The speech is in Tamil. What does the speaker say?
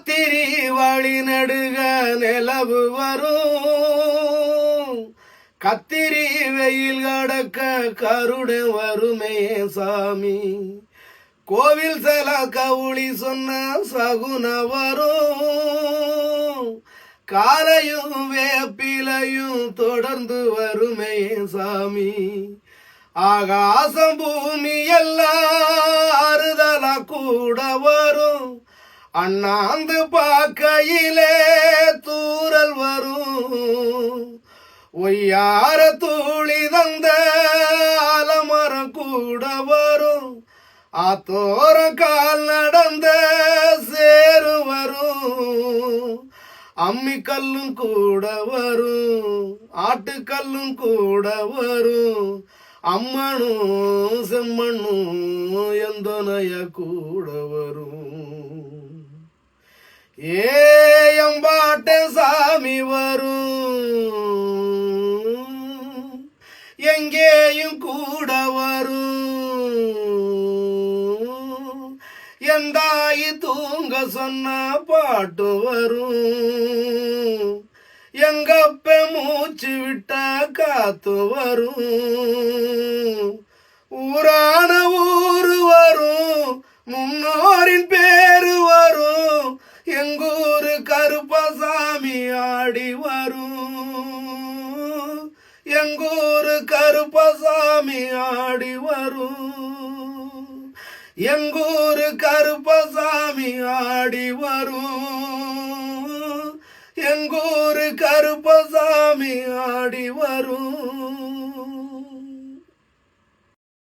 ராத்திரி வழி நடுக நிலவு வரும், கத்திரி வெயில் கடக்க கருட வருமே சாமி. கோவில் செல கவுளி சொன்ன சகுன வரும், காலையும் வேப்பிலையும் தொடர்ந்து வருமே சாமி. ஆகாசம் பூமி எல்லாம் அறுதலா கூட வரும், அண்ணாந்து பார்க்கையிலே தூரல் வரும். ஒய்யார தூளி தந்த ஆலமரம் கூட வரும், ஆத்தோரம் கால் நடந்த சேரு வரும். அம்மிக்கல்லும் கூட வரும், ஆட்டுக்கல்லும் கூட வரும். அம்மனும் செம்மண்ணும் எந்தனைய கூட வரும். ஏயம்பாட்ட சாமி வரும், எங்கேயும் கூட வரும். எந்தாயி தூங்க சொன்ன பாட்டு வரும், எங்கப்ப மூச்சு விட்ட காத்து வரும். ஊரான ஊரு வரும், முன்னோரின் பேரு வரும். எங்கூரு கருப்பசாமி ஆடி வரும், எங்கூரு கருப்பசாமி ஆடி வரும். எங்கூரு கருப்பசாமி ஆடி வரும், எங்கூரு கருப்பசாமி ஆடி வரும்.